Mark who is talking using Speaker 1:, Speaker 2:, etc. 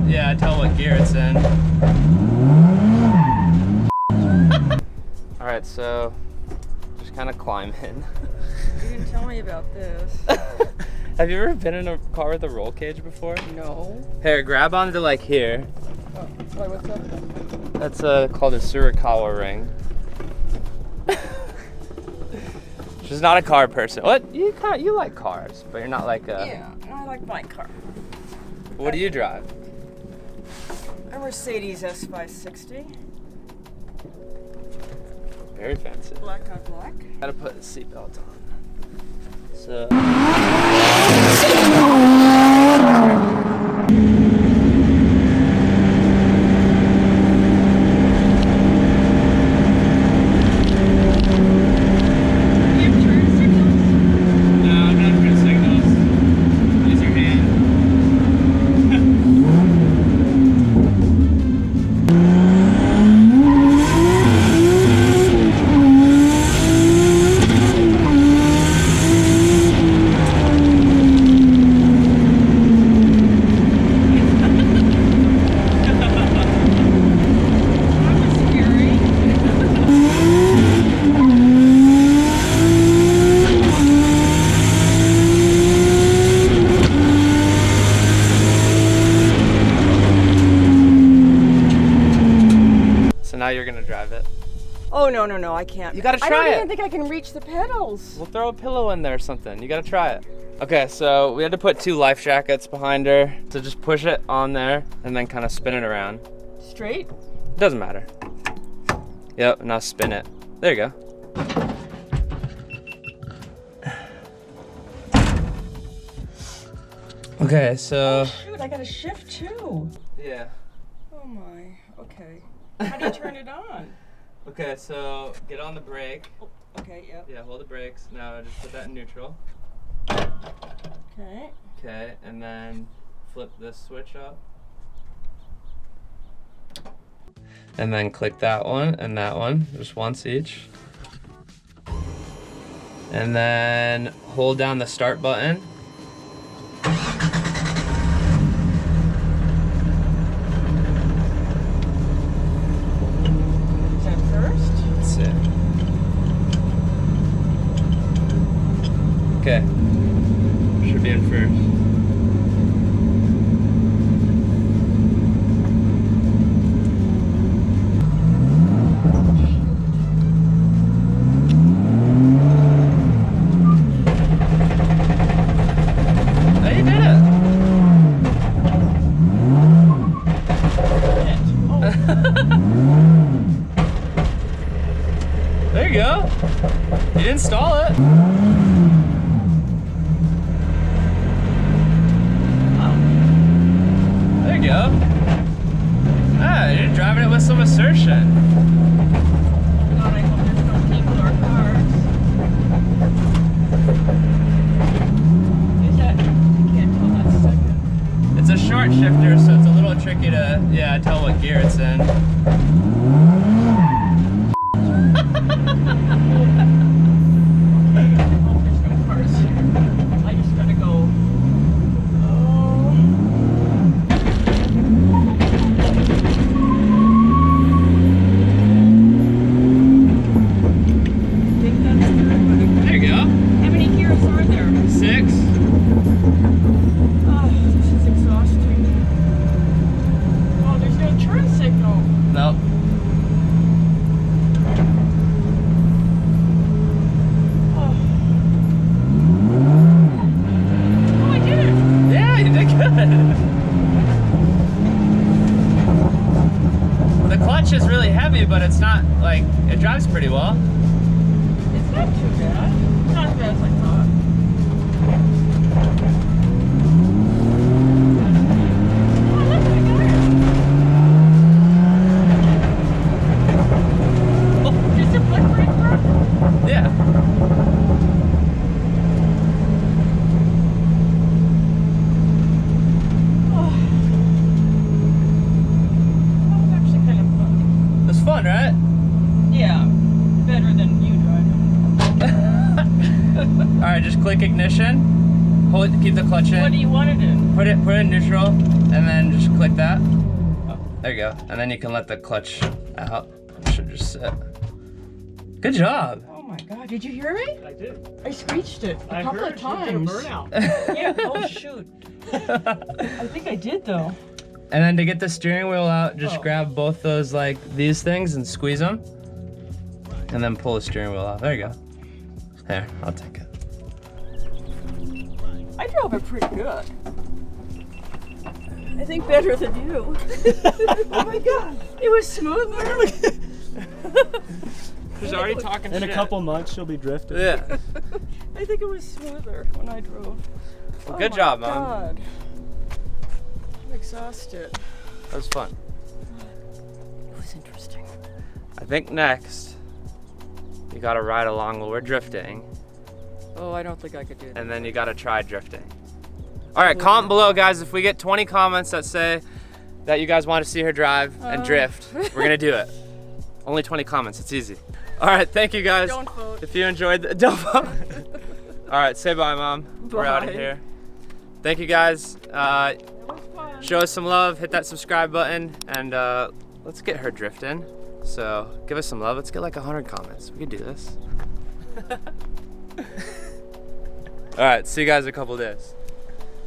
Speaker 1: yeah, tell what gear it's in. All right, so just kind of climb in.
Speaker 2: You didn't tell me about this.
Speaker 1: Have you ever been in a car with a roll cage before?
Speaker 2: No.
Speaker 1: Here, grab onto like here.
Speaker 2: Oh, wait, what's that?
Speaker 1: That's called a Surikawa ring. She's not a car person. What? You like cars, but you're not like a...
Speaker 2: Yeah, I like my car.
Speaker 1: What do you drive?
Speaker 2: A Mercedes S560.
Speaker 1: Very fancy.
Speaker 2: Black on black.
Speaker 1: Gotta put the seatbelt on. So... Now you're gonna drive it.
Speaker 2: Oh, no, I can't.
Speaker 1: You gotta try it.
Speaker 2: I don't even think I can reach the pedals.
Speaker 1: We'll throw a pillow in there or something. You gotta try it. Okay, so we had to put 2 life jackets behind her. So just push it on there and then kind of spin it around.
Speaker 2: Straight?
Speaker 1: Doesn't matter. Yep, now spin it. There you go. Okay, so...
Speaker 2: Oh, shoot, I gotta shift too.
Speaker 1: Yeah.
Speaker 2: Oh my, okay. How do you turn it on?
Speaker 1: Okay, so get on the brake.
Speaker 2: Okay, yep.
Speaker 1: Yeah, hold the brakes. Now just put that in neutral.
Speaker 2: Okay.
Speaker 1: Okay, and then flip this switch up. And then click that one and that one, just once each. And then hold down the start button.
Speaker 2: Is that first?
Speaker 1: That's it. Okay, should be in first. There you go. You didn't stall it. Oh. There you go. Ah, you're driving it with some assertion.
Speaker 2: God, I hope there's no people or cars. Is that? I can't tell that second.
Speaker 1: It's a short shifter, so it's a little tricky to, yeah, tell what gear it's in. The clutch is really heavy, but it's not like, it drives pretty well.
Speaker 2: It's not too bad. Not as bad as I thought. Oh, look, I got it. Oh, is it black brake work?
Speaker 1: Yeah. Fun, right?
Speaker 2: Yeah, better than you driving.
Speaker 1: All right, just click ignition. Hold it, keep the clutch in.
Speaker 2: What do you want it in?
Speaker 1: Put it in neutral. and then just click that. There you go. And then you can let the clutch out. It should just sit. Good job.
Speaker 2: Oh my God, did you hear me?
Speaker 3: I did.
Speaker 2: I screeched it a couple of times.
Speaker 3: You did a burnout.
Speaker 2: Yeah, oh shoot. I think I did though.
Speaker 1: And then to get the steering wheel out, just grab both those, like these things, and squeeze them. And then pull the steering wheel out. There you go. Here, I'll take it.
Speaker 2: I drove it pretty good. I think better than you. Oh my God, it was smoother.
Speaker 1: She's already talking shit.
Speaker 3: In a couple months, she'll be drifting.
Speaker 1: Yeah.
Speaker 2: I think it was smoother when I drove.
Speaker 1: Well, good job, Mom.
Speaker 2: God. I'm exhausted.
Speaker 1: That was fun.
Speaker 2: It was interesting.
Speaker 1: I think next, you gotta ride along while we're drifting,
Speaker 2: Oh, I don't think I could do that.
Speaker 1: and then you gotta try drifting. All right, comment below, guys. If we get 20 comments that say that you guys want to see her drive and drift, we're gonna do it. Only 20 comments, it's easy. All right, thank you guys.
Speaker 2: Don't vote.
Speaker 1: If you enjoyed the, don't vote. All right, say bye, Mom. We're out of
Speaker 2: Bye.
Speaker 1: here. Thank you guys.
Speaker 2: It was fun.
Speaker 1: Show us some love, hit that subscribe button, and let's get her drifting. So give us some love. Let's get like 100 comments. We can do this. All right, see you guys in a couple days.